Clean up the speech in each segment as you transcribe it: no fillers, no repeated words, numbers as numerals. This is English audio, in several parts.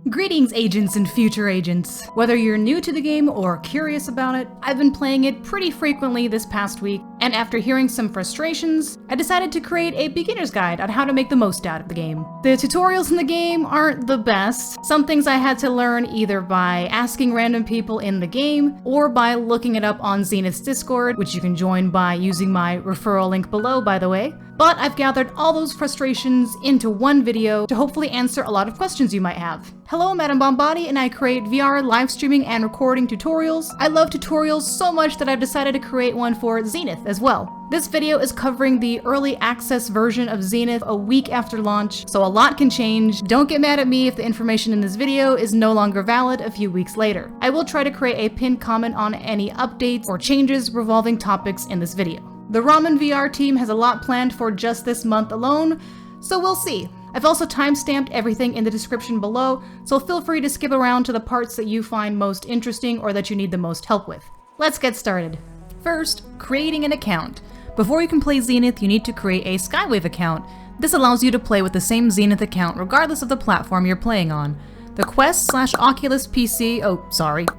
Greetings, agents and future agents. Whether you're new to the game or curious about it, I've been playing it pretty frequently this past week, and after hearing some frustrations, I decided to create a beginner's guide on how to make the most out of the game. The tutorials in the game aren't the best. Some things I had to learn either by asking random people in the game, or by looking it up on Zenith's Discord, which you can join by using my referral link below, by the way. But I've gathered all those frustrations into one video to hopefully answer a lot of questions you might have. Hello, Madam Bombati, and I create VR live streaming and recording tutorials. I love tutorials so much that I've decided to create one for Zenith as well. This video is covering the early access version of Zenith a week after launch, so a lot can change. Don't get mad at me if the information in this video is no longer valid a few weeks later. I will try to create a pinned comment on any updates or changes revolving topics in this video. The Ramen VR team has a lot planned for just this month alone, so we'll see. I've also timestamped everything in the description below, so feel free to skip around to the parts that you find most interesting or that you need the most help with. Let's get started. First, creating an account. Before you can play Zenith, you need to create a 𝐍𝐎𝐒 account. This allows you to play with the same Zenith account regardless of the platform you're playing on. The Quest/Oculus PC,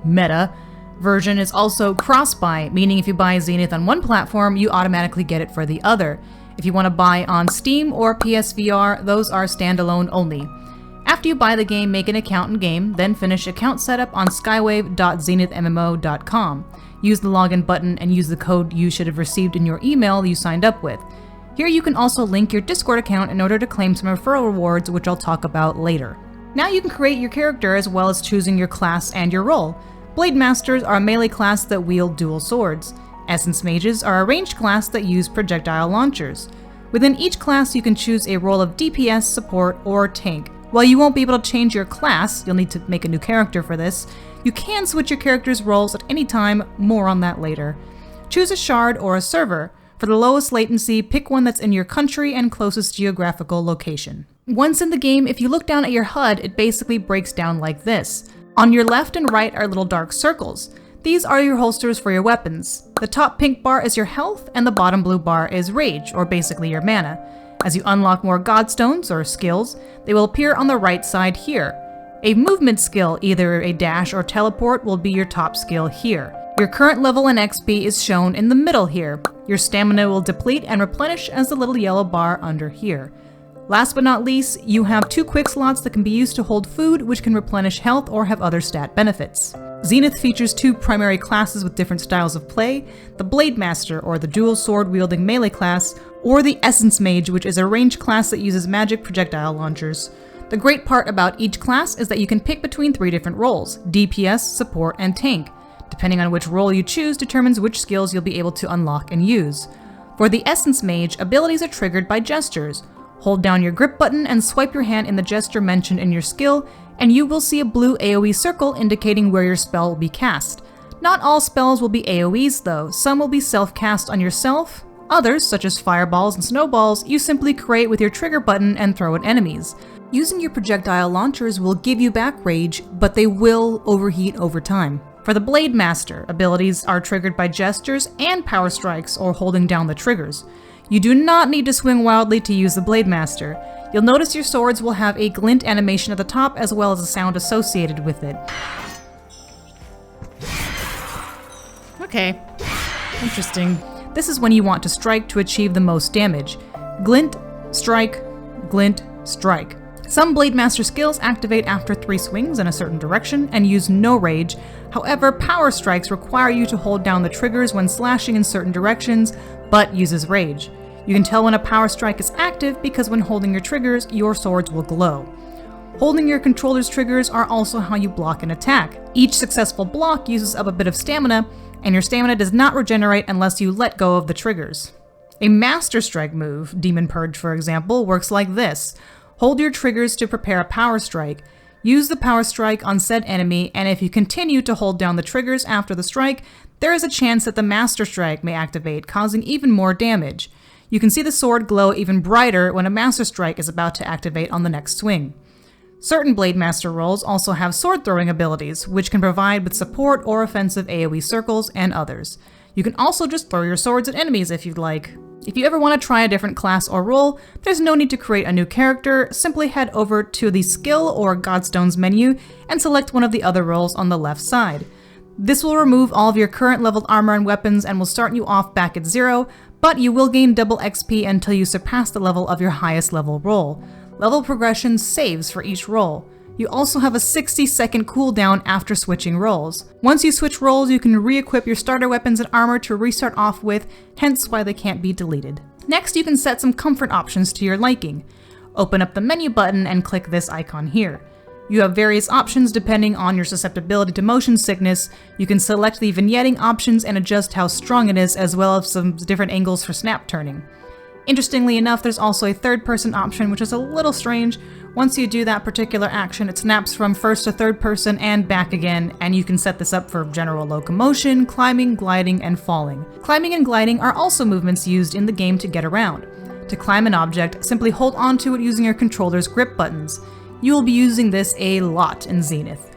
Meta, version is also cross-buy, meaning if you buy Zenith on one platform, you automatically get it for the other. If you want to buy on Steam or PSVR, those are standalone only. After you buy the game, make an account in-game, then finish account setup on 𝐍𝐎𝐿𝐿e.zenithmmo.com. Use the login button and use the code you should have received in your email you signed up with. Here you can also link your Discord account in order to claim some referral rewards, which I'll talk about later. Now you can create your character as well as choosing your class and your role. Blade Masters are a melee class that wield dual swords. Essence Mages are a ranged class that use projectile launchers. Within each class you can choose a role of DPS, support, or tank. While you won't be able to change your class, you'll need to make a new character for this, you can switch your character's roles at any time, more on that later. Choose a shard or a server. For the lowest latency, pick one that's in your country and closest geographical location. Once in the game, if you look down at your HUD, it basically breaks down like this. On your left and right are little dark circles. These are your holsters for your weapons. The top pink bar is your health, and the bottom blue bar is rage, or basically your mana. As you unlock more Godstones, or skills, they will appear on the right side here. A movement skill, either a dash or teleport, will be your top skill here. Your current level and XP is shown in the middle here. Your stamina will deplete and replenish as the little yellow bar under here. Last but not least, you have 2 quick slots that can be used to hold food, which can replenish health or have other stat benefits. Zenith features 2 primary classes with different styles of play, the Blade Master, or the dual sword wielding melee class, or the Essence Mage, which is a ranged class that uses magic projectile launchers. The great part about each class is that you can pick between 3 different roles: DPS, support, and tank. Depending on which role you choose determines which skills you'll be able to unlock and use. For the Essence Mage, abilities are triggered by gestures. Hold down your grip button and swipe your hand in the gesture mentioned in your skill, and you will see a blue AoE circle indicating where your spell will be cast. Not all spells will be AoEs though, some will be self-cast on yourself. Others, such as fireballs and snowballs, you simply create with your trigger button and throw at enemies. Using your projectile launchers will give you back rage, but they will overheat over time. For the Blade Master, abilities are triggered by gestures and power strikes or holding down the triggers. You do not need to swing wildly to use the Blade Master. You'll notice your swords will have a glint animation at the top as well as a sound associated with it. Okay, interesting. This is when you want to strike to achieve the most damage. Glint, strike, glint, strike. Some Blade Master skills activate after 3 swings in a certain direction and use no rage. However, power strikes require you to hold down the triggers when slashing in certain directions, but uses rage. You can tell when a power strike is active because when holding your triggers, your swords will glow. Holding your controller's triggers are also how you block an attack. Each successful block uses up a bit of stamina, and your stamina does not regenerate unless you let go of the triggers. A Master Strike move, Demon Purge for example, works like this. Hold your triggers to prepare a power strike. Use the power strike on said enemy, and if you continue to hold down the triggers after the strike, there is a chance that the Master Strike may activate, causing even more damage. You can see the sword glow even brighter when a Master Strike is about to activate on the next swing. Certain Blade Master roles also have sword throwing abilities, which can provide with support or offensive AoE circles and others. You can also just throw your swords at enemies if you'd like. If you ever want to try a different class or role, there's no need to create a new character, simply head over to the Skill or Godstones menu and select one of the other roles on the left side. This will remove all of your current leveled armor and weapons and will start you off back at 0, but you will gain double XP until you surpass the level of your highest level role. Level progression saves for each role. You also have a 60-second cooldown after switching roles. Once you switch roles, you can re-equip your starter weapons and armor to restart off with, hence why they can't be deleted. Next, you can set some comfort options to your liking. Open up the menu button and click this icon here. You have various options depending on your susceptibility to motion sickness. You can select the vignetting options and adjust how strong it is, as well as some different angles for snap turning. Interestingly enough, there's also a third-person option, which is a little strange. Once you do that particular action, it snaps from first to third person and back again, and you can set this up for general locomotion, climbing, gliding, and falling. Climbing and gliding are also movements used in the game to get around. To climb an object, simply hold onto it using your controller's grip buttons. You will be using this a lot in Zenith.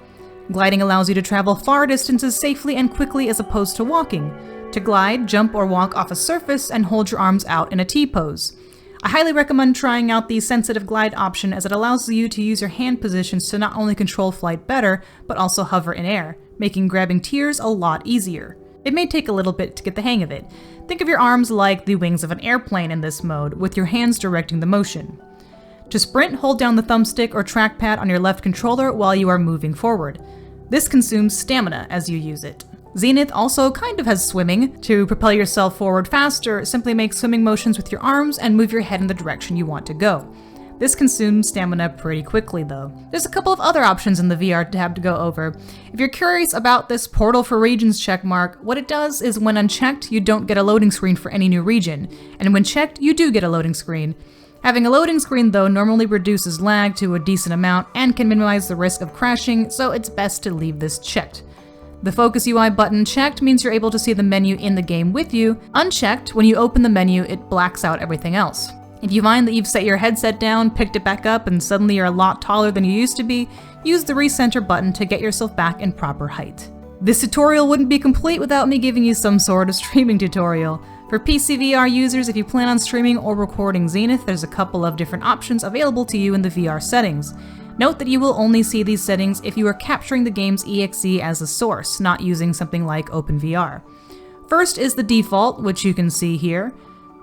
Gliding allows you to travel far distances safely and quickly as opposed to walking. To glide, jump or walk off a surface and hold your arms out in a T-pose. I highly recommend trying out the sensitive glide option, as it allows you to use your hand positions to not only control flight better, but also hover in air, making grabbing tiers a lot easier. It may take a little bit to get the hang of it. Think of your arms like the wings of an airplane in this mode, with your hands directing the motion. To sprint, hold down the thumbstick or trackpad on your left controller while you are moving forward. This consumes stamina as you use it. Zenith also kind of has swimming. To propel yourself forward faster, simply make swimming motions with your arms and move your head in the direction you want to go. This consumes stamina pretty quickly though. There's a couple of other options in the VR tab to go over. If you're curious about this Portal for Regions checkmark, what it does is when unchecked, you don't get a loading screen for any new region, and when checked, you do get a loading screen. Having a loading screen though normally reduces lag to a decent amount and can minimize the risk of crashing, so it's best to leave this checked. The Focus UI button checked means you're able to see the menu in the game with you. Unchecked, when you open the menu, it blacks out everything else. If you find that you've set your headset down, picked it back up, and suddenly you're a lot taller than you used to be, use the recenter button to get yourself back in proper height. This tutorial wouldn't be complete without me giving you some sort of streaming tutorial. For PC VR users, if you plan on streaming or recording Zenith, there's a couple of different options available to you in the VR settings. Note that you will only see these settings if you are capturing the game's exe as a source, not using something like OpenVR. First is the default, which you can see here.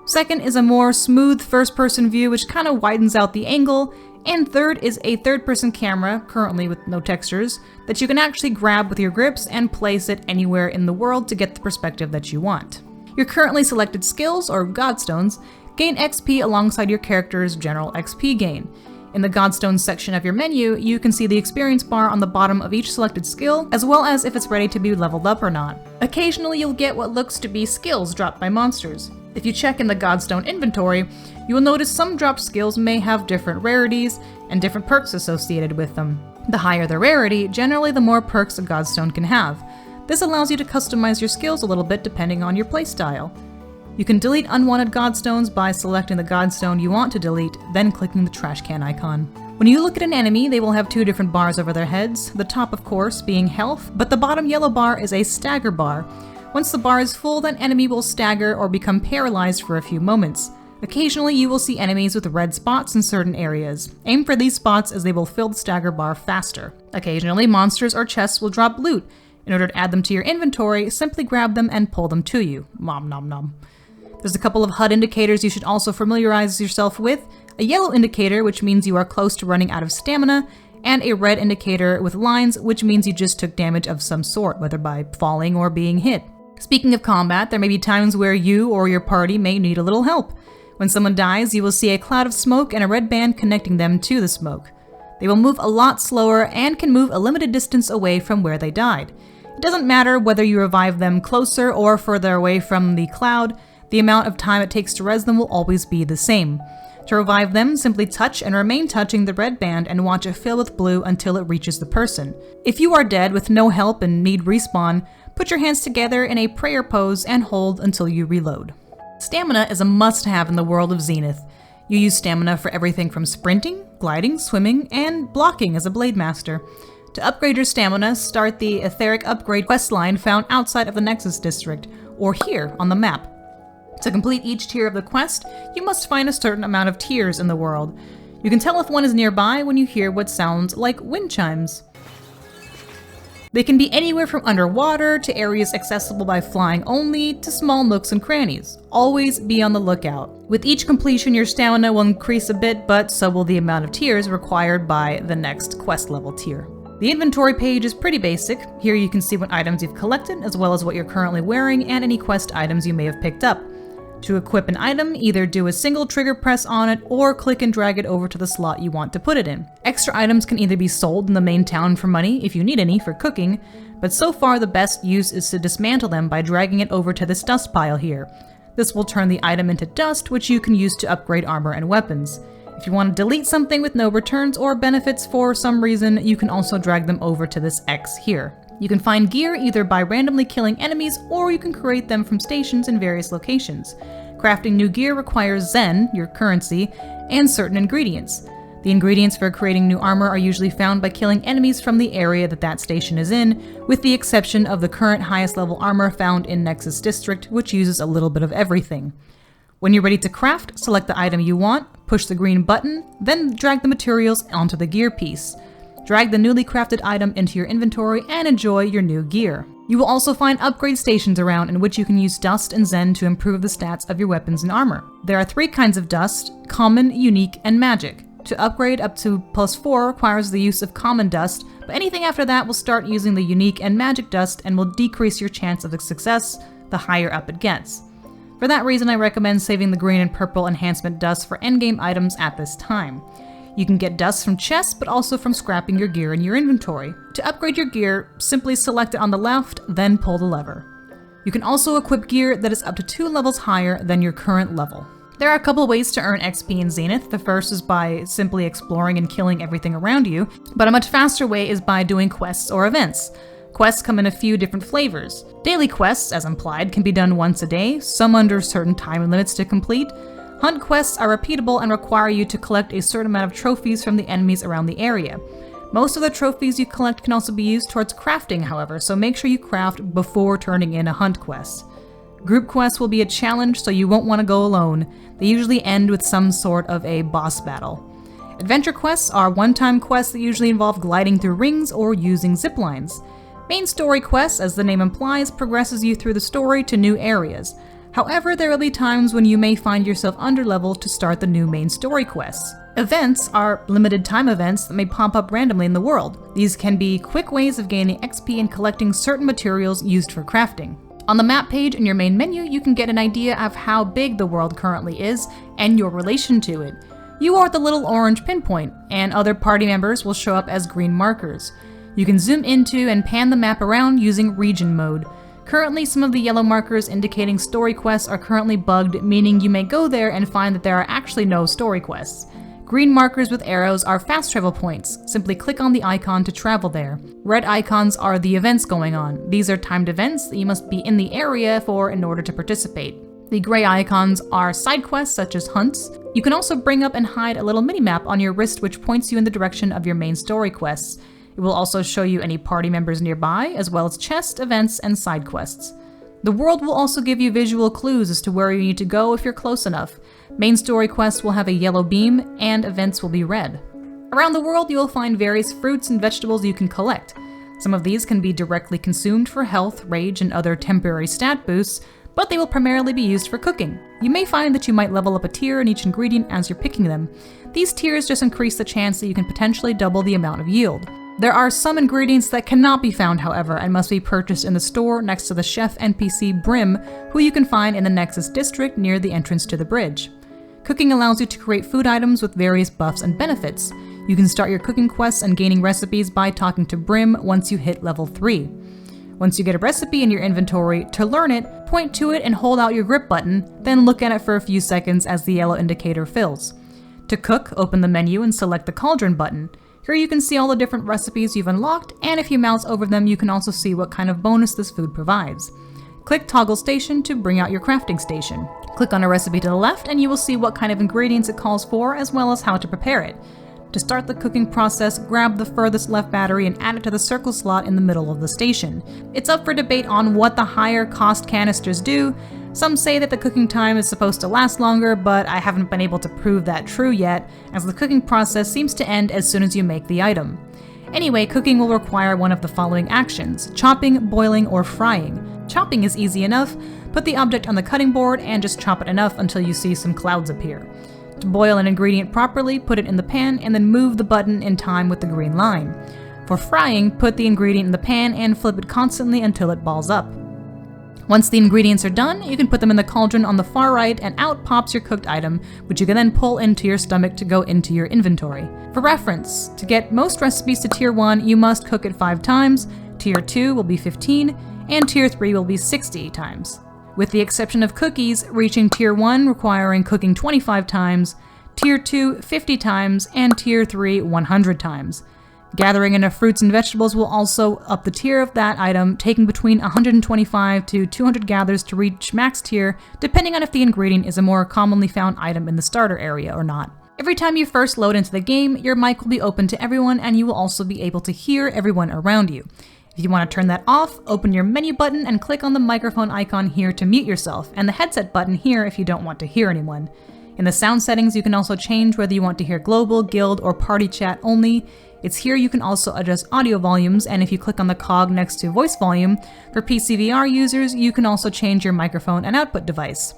Second is a more smooth first-person view, which kind of widens out the angle. And third is a third-person camera, currently with no textures, that you can actually grab with your grips and place it anywhere in the world to get the perspective that you want. Your currently selected skills, or Godstones, gain XP alongside your character's general XP gain. In the Godstones section of your menu, you can see the experience bar on the bottom of each selected skill, as well as if it's ready to be leveled up or not. Occasionally you'll get what looks to be skills dropped by monsters. If you check in the Godstone inventory, you will notice some dropped skills may have different rarities and different perks associated with them. The higher the rarity, generally the more perks a Godstone can have. This allows you to customize your skills a little bit depending on your playstyle. You can delete unwanted Godstones by selecting the Godstone you want to delete, then clicking the trash can icon. When you look at an enemy, they will have two different bars over their heads, the top of course being health, but the bottom yellow bar is a stagger bar. Once the bar is full, that enemy will stagger or become paralyzed for a few moments. Occasionally you will see enemies with red spots in certain areas. Aim for these spots as they will fill the stagger bar faster. Occasionally monsters or chests will drop loot. In order to add them to your inventory, simply grab them and pull them to you. Nom nom nom. There's a couple of HUD indicators you should also familiarize yourself with. A yellow indicator, which means you are close to running out of stamina, and a red indicator with lines, which means you just took damage of some sort, whether by falling or being hit. Speaking of combat, there may be times where you or your party may need a little help. When someone dies, you will see a cloud of smoke and a red band connecting them to the smoke. They will move a lot slower and can move a limited distance away from where they died. It doesn't matter whether you revive them closer or further away from the cloud, the amount of time it takes to res them will always be the same. To revive them, simply touch and remain touching the red band and watch it fill with blue until it reaches the person. If you are dead with no help and need respawn, put your hands together in a prayer pose and hold until you reload. Stamina is a must-have in the world of Zenith. You use stamina for everything from sprinting, gliding, swimming, and blocking as a blade master. To upgrade your stamina, start the Etheric Upgrade questline found outside of the Nexus District, or here on the map. To complete each tier of the quest, you must find a certain amount of tiers in the world. You can tell if one is nearby when you hear what sounds like wind chimes. They can be anywhere from underwater to areas accessible by flying only to small nooks and crannies. Always be on the lookout. With each completion, your stamina will increase a bit, but so will the amount of tiers required by the next quest level tier. The inventory page is pretty basic. Here you can see what items you've collected, as well as what you're currently wearing and any quest items you may have picked up. To equip an item, either do a single trigger press on it or click and drag it over to the slot you want to put it in. Extra items can either be sold in the main town for money if you need any for cooking, but so far the best use is to dismantle them by dragging it over to this dust pile here. This will turn the item into dust, which you can use to upgrade armor and weapons. If you want to delete something with no returns or benefits for some reason, you can also drag them over to this X here. You can find gear either by randomly killing enemies, or you can create them from stations in various locations. Crafting new gear requires Zen, your currency, and certain ingredients. The ingredients for creating new armor are usually found by killing enemies from the area that station is in, with the exception of the current highest level armor found in Nexus District, which uses a little bit of everything. When you're ready to craft, select the item you want, push the green button, then drag the materials onto the gear piece. Drag the newly crafted item into your inventory and enjoy your new gear. You will also find upgrade stations around in which you can use dust and Zen to improve the stats of your weapons and armor. There are 3 kinds of dust: common, unique, and magic. To upgrade up to +4 requires the use of common dust, but anything after that will start using the unique and magic dust and will decrease your chance of success the higher up it gets. For that reason, I recommend saving the green and purple enhancement dust for endgame items at this time. You can get dust from chests, but also from scrapping your gear in your inventory. To upgrade your gear, simply select it on the left, then pull the lever. You can also equip gear that is up to 2 levels higher than your current level. There are a couple ways to earn XP in Zenith. The first is by simply exploring and killing everything around you, but a much faster way is by doing quests or events. Quests come in a few different flavors. Daily quests, as implied, can be done once a day, some under certain time limits to complete. Hunt quests are repeatable and require you to collect a certain amount of trophies from the enemies around the area. Most of the trophies you collect can also be used towards crafting, however, so make sure you craft before turning in a hunt quest. Group quests will be a challenge, so you won't want to go alone. They usually end with some sort of a boss battle. Adventure quests are one-time quests that usually involve gliding through rings or using zip lines. Main story quests, as the name implies, progresses you through the story to new areas. However, there will be times when you may find yourself underleveled to start the new main story quests. Events are limited time events that may pop up randomly in the world. These can be quick ways of gaining XP and collecting certain materials used for crafting. On the map page in your main menu, you can get an idea of how big the world currently is and your relation to it. You are the little orange pinpoint, and other party members will show up as green markers. You can zoom into and pan the map around using region mode. Currently, some of the yellow markers indicating story quests are currently bugged, meaning you may go there and find that there are actually no story quests. Green markers with arrows are fast travel points. Simply click on the icon to travel there. Red icons are the events going on. These are timed events that you must be in the area for in order to participate. The gray icons are side quests such as hunts. You can also bring up and hide a little mini-map on your wrist which points you in the direction of your main story quests. It will also show you any party members nearby, as well as chest, events, and side quests. The world will also give you visual clues as to where you need to go if you're close enough. Main story quests will have a yellow beam, and events will be red. Around the world, you will find various fruits and vegetables you can collect. Some of these can be directly consumed for health, rage, and other temporary stat boosts, but they will primarily be used for cooking. You may find that you might level up a tier in each ingredient as you're picking them. These tiers just increase the chance that you can potentially double the amount of yield. There are some ingredients that cannot be found, however, and must be purchased in the store next to the chef NPC Brim, who you can find in the Nexus District near the entrance to the bridge. Cooking allows you to create food items with various buffs and benefits. You can start your cooking quests and gaining recipes by talking to Brim once you hit level 3. Once you get a recipe in your inventory, to learn it, point to it and hold out your grip button, then look at it for a few seconds as the yellow indicator fills. To cook, open the menu and select the cauldron button. Here you can see all the different recipes you've unlocked, and if you mouse over them you can also see what kind of bonus this food provides. Click Toggle Station to bring out your crafting station. Click on a recipe to the left and you will see what kind of ingredients it calls for, as well as how to prepare it. To start the cooking process, grab the furthest left battery and add it to the circle slot in the middle of the station. It's up for debate on what the higher cost canisters do. Some say that the cooking time is supposed to last longer, but I haven't been able to prove that true yet, as the cooking process seems to end as soon as you make the item. Anyway, cooking will require one of the following actions: chopping, boiling, or frying. Chopping is easy enough. Put the object on the cutting board and just chop it enough until you see some clouds appear. To boil an ingredient properly, put it in the pan and then move the button in time with the green line. For frying, put the ingredient in the pan and flip it constantly until it balls up. Once the ingredients are done, you can put them in the cauldron on the far right and out pops your cooked item, which you can then pull into your stomach to go into your inventory. For reference, to get most recipes to tier 1, you must cook it 5 times, tier 2 will be 15, and tier 3 will be 60 times. With the exception of cookies, reaching tier 1 requiring cooking 25 times, tier 2 50 times, and tier 3 100 times. Gathering enough fruits and vegetables will also up the tier of that item, taking between 125 to 200 gathers to reach max tier, depending on if the ingredient is a more commonly found item in the starter area or not. Every time you first load into the game, your mic will be open to everyone and you will also be able to hear everyone around you. If you want to turn that off, open your menu button and click on the microphone icon here to mute yourself, and the headset button here if you don't want to hear anyone. In the sound settings, you can also change whether you want to hear global, guild, or party chat only. It's here you can also adjust audio volumes, and if you click on the cog next to voice volume, for PCVR users, you can also change your microphone and output device.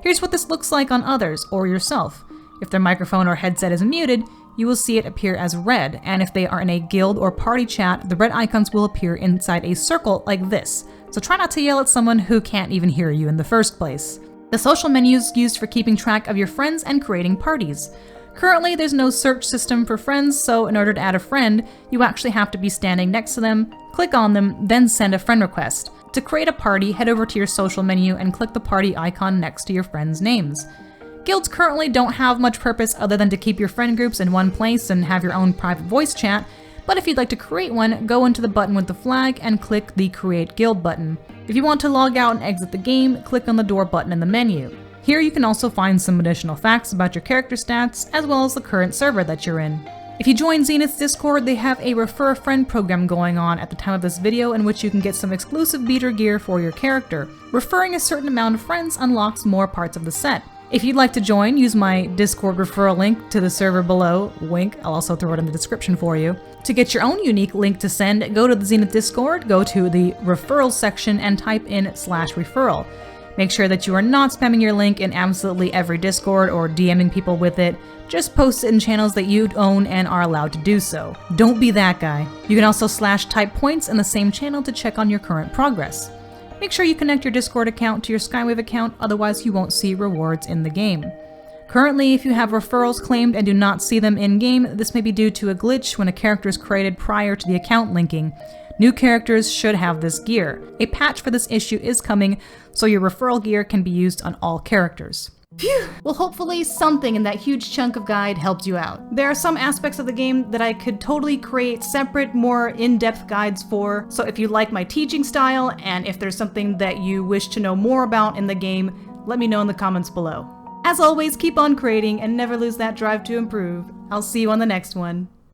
Here's what this looks like on others, or yourself. If their microphone or headset is muted, you will see it appear as red, and if they are in a guild or party chat, the red icons will appear inside a circle like this, so try not to yell at someone who can't even hear you in the first place. The social menu is used for keeping track of your friends and creating parties. Currently, there's no search system for friends, so in order to add a friend, you actually have to be standing next to them, click on them, then send a friend request. To create a party, head over to your social menu and click the party icon next to your friends' names. Guilds currently don't have much purpose other than to keep your friend groups in one place and have your own private voice chat, but if you'd like to create one, go into the button with the flag and click the Create Guild button. If you want to log out and exit the game, click on the door button in the menu. Here you can also find some additional facts about your character stats, as well as the current server that you're in. If you join Zenith's Discord, they have a Refer a Friend program going on at the time of this video in which you can get some exclusive beater gear for your character. Referring a certain amount of friends unlocks more parts of the set. If you'd like to join, use my Discord referral link to the server below, wink, I'll also throw it in the description for you. To get your own unique link to send, go to the Zenith Discord, go to the Referrals section and type in /referral. Make sure that you are not spamming your link in absolutely every Discord or DMing people with it. Just post it in channels that you own and are allowed to do so. Don't be that guy. You can also /type points in the same channel to check on your current progress. Make sure you connect your Discord account to your Skywave account, otherwise you won't see rewards in the game. Currently, if you have referrals claimed and do not see them in-game, this may be due to a glitch when a character is created prior to the account linking. New characters should have this gear. A patch for this issue is coming, so your referral gear can be used on all characters. Phew! Well, hopefully something in that huge chunk of guide helped you out. There are some aspects of the game that I could totally create separate, more in-depth guides for, so if you like my teaching style, and if there's something that you wish to know more about in the game, let me know in the comments below. As always, keep on creating and never lose that drive to improve. I'll see you on the next one.